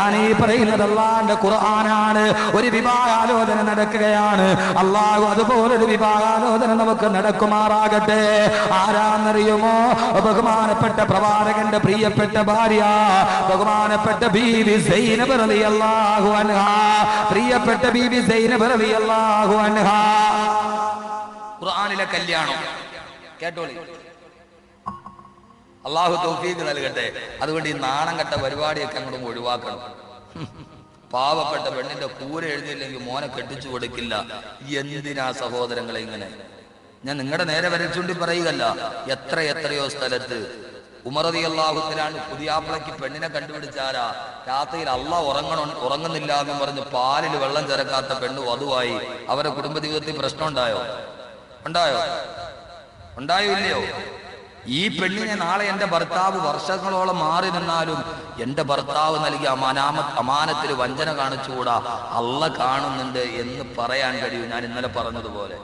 ഞാൻ ഈ പറയുന്നത് അല്ലാഹുവിന്റെ ഖുർആനാണ്. ഒരു വിവാഹാലോചന നടക്കുകയാണ്. അല്ലാഹു അതുപോലൊരു വിവാഹാലോചന നമുക്ക് നടക്കുമാറാകട്ടെ. ആരാന്നറിയുമോ? ബഹുമാനപ്പെട്ട പ്രവാചകന്റെ പ്രിയപ്പെട്ട ഭാര്യ ബഹുമാനപ്പെട്ട ബീവി സൈനബ് റളിയല്ലാഹു അൻഹാ. പ്രിയപ്പെട്ട ബീവി സൈനബ് റളിയല്ലാഹു അൻഹാ. ഖുർആനിലെ കല്യാണം കേട്ടോളി. അല്ലാഹു തൗഫീഖ് നൽകട്ടെ. അതുകൊണ്ട് ഈ നാണം കെട്ട പരിപാടിയൊക്കെ അങ്ങോട്ട് ഒഴിവാക്കണം. പാവപ്പെട്ട പെണ്ണിന്റെ കൂര എഴുതിയില്ലെങ്കിൽ മോനെ കെട്ടിച്ചു കൊടുക്കില്ല. എന്തിനാ സഹോദരങ്ങളെ ഇങ്ങനെ? ഞാൻ നിങ്ങളുടെ നേരെ വരച്ചുണ്ടി പറയുകയല്ല. എത്രയോ സ്ഥലത്ത് ഉമർ റളിയല്ലാഹു അൻഹു പുതിയാപ്പിളയ്ക്ക് പെണ്ണിനെ കണ്ടുപിടിച്ചാരാ രാത്രിയിൽ അള്ളാഹ് ഉറങ്ങുന്നില്ല എന്ന് പറഞ്ഞ് പാലിൽ വെള്ളം ചേർക്കാത്ത പെണ്ണ് വധുവായി. അവരുടെ കുടുംബ ജീവിതത്തിൽ പ്രശ്നം ഉണ്ടായോ? ഇല്ലയോ? ഈ പെണ്ണിനെ നാളെ എന്റെ ഭർത്താവ് വർഷങ്ങളോളം മാറി നിന്നാലും എന്റെ ഭർത്താവ് നൽകിയ അമാനത്തിൽ വഞ്ചന കാണിച്ചുകൂടാ, അള്ളാഹ് കാണുന്നുണ്ട് എന്ന് പറയാൻ കഴിയും. ഞാൻ ഇന്നലെ പറഞ്ഞതുപോലെ.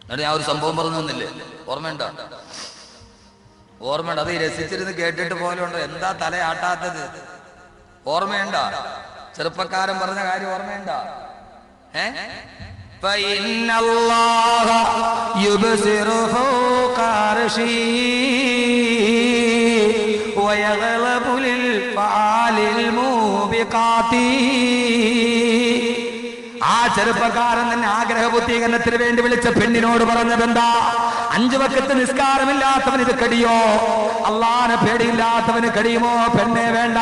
എന്നിട്ട് ഞാൻ ഒരു സംഭവം പറഞ്ഞു തന്നില്ലേ? ഓർമ്മയുണ്ട? അത് രസിച്ചിരുന്ന് കേട്ടിട്ട് പോലെ ഉണ്ട്. എന്താ തലയാട്ടാത്തത്? ഓർമ്മയുണ്ട? ചെറുപ്പക്കാരൻ പറഞ്ഞ കാര്യം ഓർമ്മയുണ്ട? فإن الله يبصر فوق عرشه ويغلب للفعال الموبقات. ആ ചെറുപ്പക്കാരൻ തന്നെ ആഗ്രഹപൂർത്തീകരണത്തിന് വേണ്ടി വിളിച്ച പെണ്ണിനോട് പറഞ്ഞതെന്താ? 5 വക്ത് നിസ്കാരമില്ലാത്തവന് ഇത് കടിയോ? അല്ലാഹുവിനെ പേടിയില്ലാത്തവന് കഴിയുമോ? പെണ്ണെ വേണ്ട.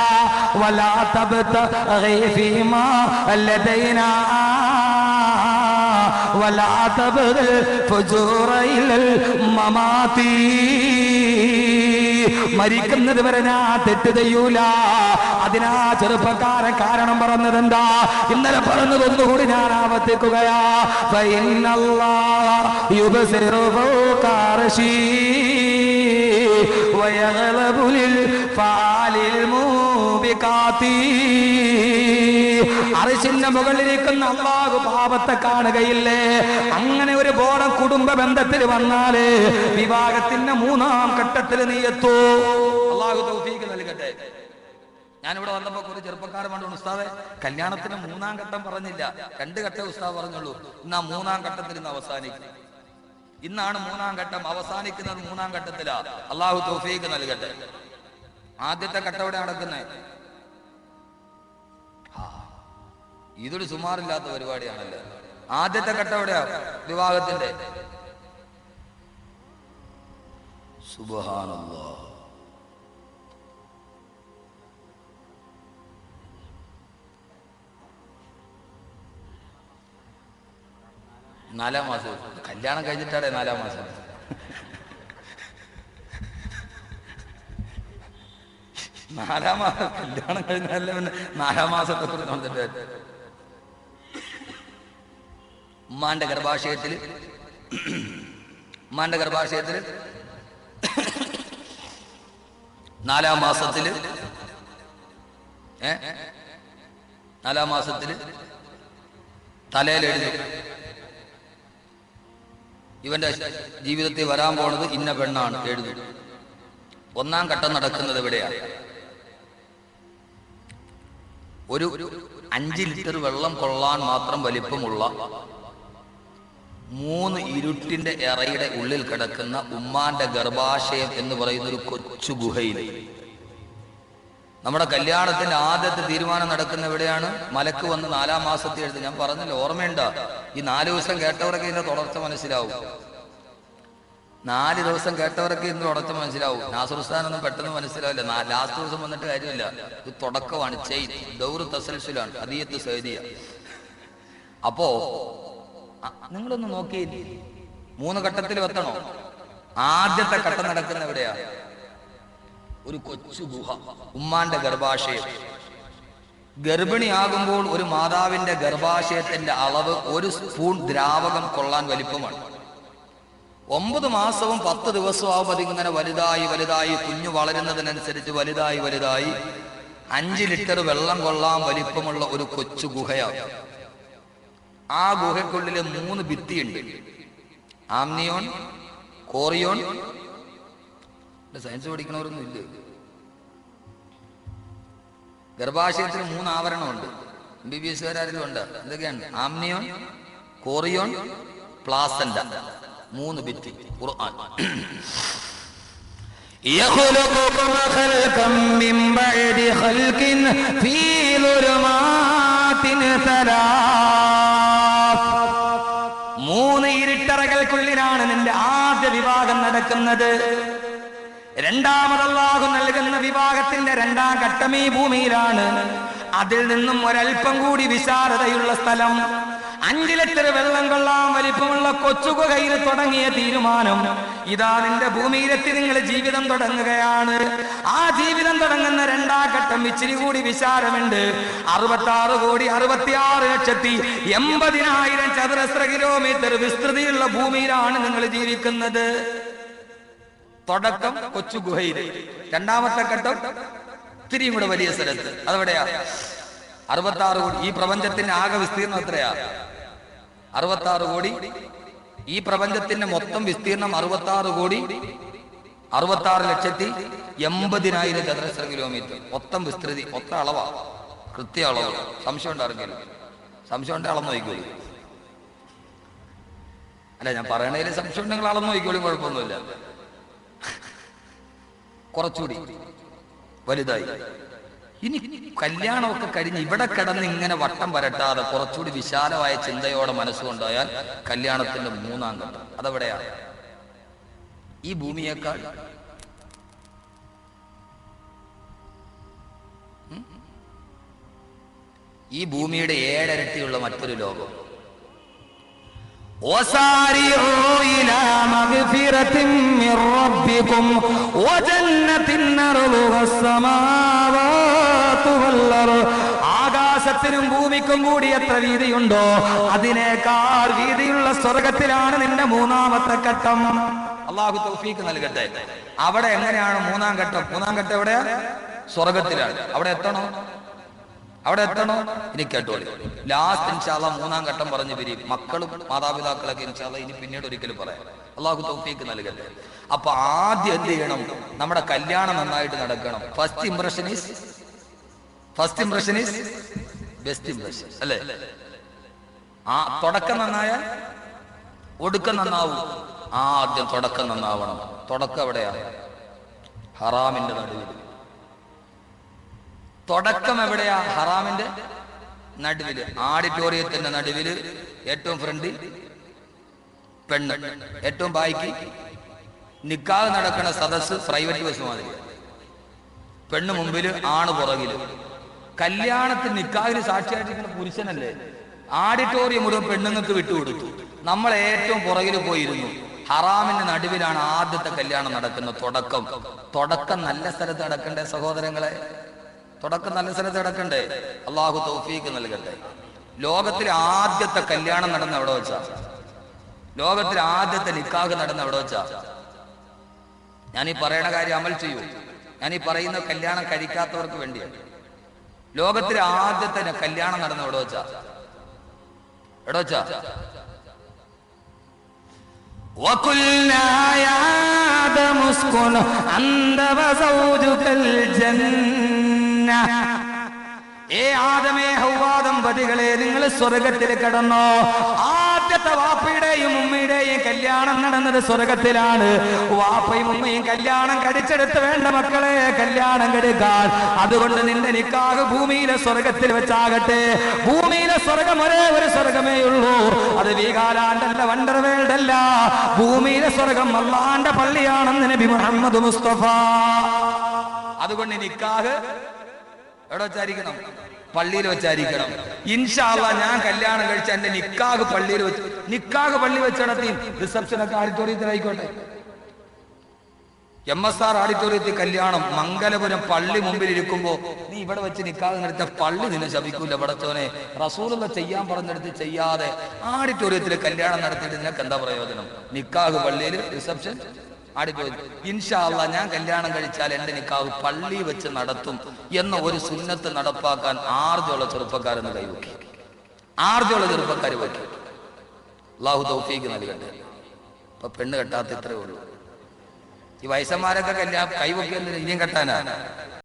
വലാ തബ്തഗി ഫീമാ ലദൈനാ വലാ തബ്ഗിൽ ഫുജൂറ ഇലൽ മമാതി. മരിക്കുന്നത് വരെ ഞാൻ തെറ്റ് ചെയ്യൂല. അതിനാ ചെറുപ്പക്കാരൻ കാരണം പറഞ്ഞതെന്താ? ഇന്നലെ പറഞ്ഞതൊന്നുകൂടി ഞാൻ ആവർത്തിക്കുകയാ. ഫഇന്നല്ലാഹ യുബ്സിറു ഫൗക അർശി വയഗ്ലബു ലിൽ ഫാലിൽ മൂബികാതി. അർശിന്റെ മുകളിലിരിക്കുന്ന അല്ലാഹു പാപത്തെ കാണുകയില്ലേ? അങ്ങനെ ഒരു ബോധം കുടുംബ ബന്ധത്തിൽ വന്നാല് വിവാഹത്തിന്റെ 3-ാം ഘട്ടത്തിൽ നീ എത്തൂ. അല്ലാഹു തൗഫീഖ് നൽകട്ടെ. ഞാനിവിടെ വന്നപ്പോ ഒരു ചെറുപ്പക്കാരൻ പറഞ്ഞു, ഉസ്താദെ കല്യാണത്തിന് 3-ാം ഘട്ടം പറഞ്ഞില്ല, 2 ഘട്ടം ഉസ്താദ് പറഞ്ഞുള്ളൂ. ഇന്ന് ആ 3-ാം ഘട്ടത്തിൽ ഇന്ന് അവസാനിക്കും. ഇന്നാണ് 3-ാം ഘട്ടം അവസാനിക്കുന്നത്. 3-ാം ഘട്ടത്തിലാ. അല്ലാഹു തൗഫീഖ് നൽകട്ടെ. ആദ്യത്തെ ഘട്ടം ഇവിടെ നടക്കുന്നത് ഇതൊരു സുമാറില്ലാത്ത പരിപാടിയാണല്ലോ. ആദ്യത്തെ ഘട്ടം എവിടെയാ? വിവാഹത്തിന്റെ. സുബ്ഹാനല്ലാഹ്. നാലാം മാസം കല്യാണം കഴിഞ്ഞിട്ടാണ് 4-ാം മാസം. നാലാം മാസം കല്യാണം കഴിഞ്ഞാലേ 4-ാം മാസത്തെ കുറിച്ച് വന്നിട്ട് ഉമ്മാന്റെ ഗർഭാശയത്തിൽ 4-ാം മാസത്തില് 4-ാം മാസത്തില് തലയിലെഴുതി ഇവന്റെ ജീവിതത്തിൽ വരാൻ പോണത് ഇന്ന പെണ്ണാണ് എഴുതി. 1-ാം ഘട്ടം നടക്കുന്നത് എവിടെയാണ്? ഒരു 5 ലിറ്റർ വെള്ളം കൊള്ളാൻ മാത്രം വലിപ്പമുള്ള 3 ഇരുട്ടിന്റെ എറയുടെ ഉള്ളിൽ കിടക്കുന്ന ഉമ്മാന്റെ ഗർഭാശയം എന്ന് പറയുന്ന ഒരു കൊച്ചു ഗുഹയിൽ നമ്മുടെ കല്യാണത്തിന്റെ ആദ്യത്തെ തീരുമാനം നടക്കുന്ന എവിടെയാണ്? മലക്ക് വന്ന് 4-ാം മാസത്തിൽ എഴുതി. ഞാൻ പറഞ്ഞില്ല, ഓർമ്മയുണ്ട? ഈ 4 ദിവസം കേട്ടവർക്ക് ഇതിന്റെ തുടർച്ച മനസ്സിലാവും. 4 ദിവസം കേട്ടവർക്ക് ഇന്ന് തുടർച്ച മനസ്സിലാവും. നാസറുസ്ഥാനൊന്നും പെട്ടെന്ന് മനസ്സിലാവില്ല. ലാസ്റ്റ് ദിവസം വന്നിട്ട് കാര്യമില്ല. ഇത് തുടക്കമാണ്. ദൗർ തസൽസുലാണ്, ഹദിയത്ത് സൈദിയ. അപ്പോ നിങ്ങളൊന്ന് നോക്കി, 3 ഘട്ടത്തിൽ എത്തണോ? ആദ്യത്തെ ഘട്ടം നടക്കുന്ന എവിടെയാ? ഒരു കൊച്ചു ഗുഹ, ഉമ്മാന്റെ ഗർഭാശയം. ഗർഭിണിയാകുമ്പോൾ ഒരു മാതാവിന്റെ ഗർഭാശയത്തിന്റെ അളവ് 1 സ്പൂൺ ദ്രാവകം കൊള്ളാൻ വലിപ്പമാണ്. 9 മാസവും 10 ദിവസവും ആവുമ്പോൾ അതിങ്ങനെ വലുതായി കുഞ്ഞു വളരുന്നതിനനുസരിച്ച് വലുതായി 5 ലിറ്റർ വെള്ളം കൊള്ളാൻ വലിപ്പമുള്ള ഒരു കൊച്ചു ഗുഹയാണ്. ആ ഗുഹയ്ക്കുള്ളില് 3 ഭിത്തിയുണ്ട്. Amnion, chorion. സയൻസ് പഠിക്കണവരൊന്നും ഇല്ല. ഗർഭാശയത്തിന് 3 ആവരണമുണ്ട്. MBBS കാരെങ്കിലും ഉണ്ട്. എന്തൊക്കെയാണ്? Amnion, chorion, placenta. 3 ഭിത്തി. ഖുർആൻ يخلقكم خلقا من بعد خلق في ظلمات 3 ഇരുട്ടറകൾക്കുള്ളിലാണ് നിന്റെ ആദ്യ വിവാഹം നടക്കുന്നത്. രണ്ടാമത് അല്ലാഹു നൽകുന്ന വിവാഹത്തിന്റെ 2ാം ഘട്ടം ഈ ഭൂമിയിലാണ്. അതിൽ നിന്നും ഒരൽപ്പം കൂടി വിശാലതയുള്ള സ്ഥലം, 5 ലിറ്റർ വെള്ളം കൊള്ളാൻ വലിപ്പമുള്ള കൊച്ചുകുകയിൽ തുടങ്ങിയ തീരുമാനം ഇതാ നിന്റെ ഭൂമിയിലെത്തി നിങ്ങൾ ജീവിതം തുടങ്ങുകയാണ്. ആ ജീവിതം തുടങ്ങുന്ന 2ാം ഘട്ടം ഇച്ചിരി കൂടി വിശാലമുണ്ട്. 66,66,80,000 ചതുരശ്ര കിലോമീറ്റർ വിസ്തൃതിയുള്ള ഭൂമിയിലാണ് നിങ്ങൾ ജീവിക്കുന്നത്. തുടക്കം കൊച്ചു ഗുഹയിൽ, 2ാമത്തെ ഘട്ടം ഇത്തിരിയും കൂടെ വലിയ സ്ഥലത്ത്. അതെവിടെയാ? 66 കോടി. ഈ പ്രപഞ്ചത്തിന്റെ ആകെ വിസ്തീർണം എത്രയാ? 66 കോടി. ഈ പ്രപഞ്ചത്തിന്റെ മൊത്തം വിസ്തീർണം 66,66,80,000 ചതുരശ്ര കിലോമീറ്റർ. മൊത്തം വിസ്തൃതി, മൊത്തം അളവാ, കൃത്യ അളവ്. സംശയം ഉണ്ടായിരുന്നില്ല? സംശയം ഉണ്ടെ അളന്നു നോക്കിക്കോളൂ. അല്ല, ഞാൻ പറയണതിൽ സംശയം ഉണ്ടെങ്കിൽ അളന്നു നോക്കിക്കോളും, കുഴപ്പമൊന്നുമില്ല. കുറച്ചുകൂടി വലുതായി. ഇനി കല്യാണമൊക്കെ കഴിഞ്ഞ് ഇവിടെ കിടന്ന് ഇങ്ങനെ വട്ടം വരട്ടാതെ കുറച്ചുകൂടി വിശാലമായ ചിന്തയോടെ മനസ്സുകൊണ്ടായാൽ കല്യാണത്തിന്റെ 3ാം ഘട്ടം അതെവിടെയാണ്? ഈ ഭൂമിയേക്കാൾ ഈ ഭൂമിയുടെ 7 ഇരട്ടിയുള്ള മറ്റൊരു ലോകം. وسارعوا إلى مغفرة من ربكم وجنة أرضها السماوات والأرض. ആകാശത്തിനും ഭൂമിക്കും കൂടി എത്ര വീതിയുണ്ടോ അതിനേക്കാൾ വീതിയുള്ള സ്വർഗത്തിലാണ് നിന്റെ 3ാമത്തെ ഘട്ടം. അല്ലാഹു തൗഫീഖ് നൽകട്ടെ. അവിടെ എങ്ങനെയാണ് 3ാം ഘട്ടം? 3ാം ഘട്ടം എവിടെയാ? സ്വർഗത്തിലാണ്. അവിടെ എത്തണോ? ഇനി കേട്ടോളി. ലാസ്റ്റ് ഇൻഷാ അല്ലാഹ് 3ാം ഘട്ടം പറഞ്ഞു പിരിയും. മക്കളും മാതാപിതാക്കളൊക്കെ ഇൻഷാ അല്ലാഹ് ഇനി പിന്നീട് ഒരിക്കലും പറയാം. അല്ലാഹു തൗഫീഖ് നൽകട്ടെ. അപ്പൊ ആദ്യം എന്ത് ചെയ്യണം? നമ്മുടെ കല്യാണം നന്നായിട്ട് നടക്കണം. First impression is best impression അല്ലേ? തുടക്കം നന്നായാൽ ഒടുക്കം നന്നാവും. ആദ്യം തുടക്കം നന്നാവണം. തുടക്കം എവിടെയാ? ഹറാമിന്റെ നടുവിൽ. തുടക്കം എവിടെയാ? ഹറാമിന്റെ നടുവില്. ഓഡിറ്റോറിയത്തിന്റെ നടുവില് ഏറ്റവും ഫ്രണ്ടിൽ പെണ്ണ്, ഏറ്റവും ബാക്കി നിക്കാഹ് നടക്കുന്ന സദസ് പ്രൈവറ്റ് ബസ് മാതിരി. പെണ്ണ് മുമ്പില്, ആണ് പുറകില്. കല്യാണത്തിന് നിക്കാഹിന് സാക്ഷിയായിട്ടിരിക്കുന്ന പുരുഷനല്ലേ? ഓഡിറ്റോറിയം മുഴുവൻ പെണ്ണുങ്ങൾക്ക് വിട്ടുകൊടുത്തു. നമ്മൾ ഏറ്റവും പുറകിൽ പോയിരുന്നു. ഹറാമിന്റെ നടുവിലാണ് ആദ്യത്തെ കല്യാണം നടക്കുന്ന തുടക്കം നല്ല സ്ഥലത്ത് നടക്കണ്ടേ സഹോദരങ്ങളെ? തുടക്കം നല്ല സ്ഥലത്ത് നടക്കണ്ടേ? അല്ലാഹു തൗഫീഖ് നൽകട്ടെ. ലോകത്തിലെ ആദ്യത്തെ കല്യാണം നടന്ന എവിടെ വെച്ചാ? ലോകത്തിലെ ആദ്യത്തെ നിക്കാഹ് നടന്ന എവിടെ വെച്ചാ? ഞാൻ ഈ പറയുന്ന കാര്യം അമൽ ചെയ്യൂ. ഞാൻ ഈ പറയുന്ന കല്യാണം കഴിക്കാത്തവർക്ക് വേണ്ടിയാണ്. ലോകത്തിലെ ആദ്യത്തെ കല്യാണം നടന്ന എവിടെ വെച്ചാ? وَقُلْنَا يَا آدَمُ اسْكُنْ أَنْتَ وَزَوْجُكَ الْجَنَّةَ. ആദമേ, ഹവ്വ ദമ്പതികളെ, നിങ്ങൾ സ്വർഗത്തിൽ കടന്നോ. ആദ്യത്തെ വാപ്പയുടെയും ഉമ്മയുടെയും കല്യാണം നടന്നത് സ്വർഗത്തിലാണ്. വാപ്പയും ഉമ്മയും കല്യാണം കഴിച്ചെടുത്ത് വേണ്ട മക്കളെ കല്യാണം കഴിക്കാൻ. അതുകൊണ്ട് നിന്റെ നിക്കാഹ് ഭൂമിയിലെ സ്വർഗത്തിൽ വെച്ചാകട്ടെ. ഭൂമിയിലെ സ്വർഗം ഒരേ ഒരു സ്വർഗമേ ഉള്ളൂ. അത് വീഗാലാൻഡല്ല, വണ്ടർ വേൾഡ് അല്ല. ഭൂമിയിലെ സ്വർഗം അല്ലാഹുവിന്റെ പള്ളിയാണെന്ന് നബി മുഹമ്മദ് മുസ്തഫ. അതുകൊണ്ട് നിക്കാഹ് എവിടെ വെച്ചായിരിക്കണം? പള്ളിയിൽ വെച്ചായിരിക്കണം. ഇൻഷാ അല്ലാഹ് ഞാൻ കല്യാണം കഴിച്ച എന്റെ നിക്കാഹ് പള്ളിയിൽ വെച്ച്, നിക്കാഹ് പള്ളി വെച്ച് നടത്തി. റിസപ്ഷനൊക്കെ ഓഡിറ്റോറിയത്തിലായിക്കോട്ടെ. MSR ഓഡിറ്റോറിയത്തിൽ കല്യാണം, മംഗലപുരം പള്ളി മുമ്പിൽ ഇരിക്കുമ്പോ നീ ഇവിടെ വെച്ച് നിക്കാഹ് നടത്തിയ പള്ളി നിന്നെ ശപിക്കൂല പടച്ചോനെ. റസൂലുള്ള ചെയ്യാൻ പറഞ്ഞെടുത്ത് ചെയ്യാതെ ഓഡിറ്റോറിയത്തിൽ കല്യാണം നടത്തിയിട്ട് നിനക്ക് എന്താ പ്രയോജനം? നിക്കാഹ് പള്ളിയിൽ, റിസപ്ഷൻ ഓഡിറ്റോറിയം. ഇൻഷാ അല്ലാഹ് ഞാൻ കല്യാണം കഴിച്ചാൽ എന്റെ നിക്കാഹ് പള്ളി വെച്ച് നടത്തും എന്ന ഒരു സുന്നത്ത് നടപ്പാക്കാൻ ആർജമുള്ള ചെറുപ്പക്കാരെന്ന് കൈവക്കി. ആർജമുള്ള ചെറുപ്പക്കാർ വയ്ക്കും. അല്ലാഹു തൗഫീഖ് നൽകട്ടെ. ഇപ്പൊ പെണ്ണ് കെട്ടാത്ത ഇത്രയേ ഉള്ളൂ. ഈ വയസ്സന്മാരൊക്കെ കൈവക്കി ഇനിയും കെട്ടാനാ?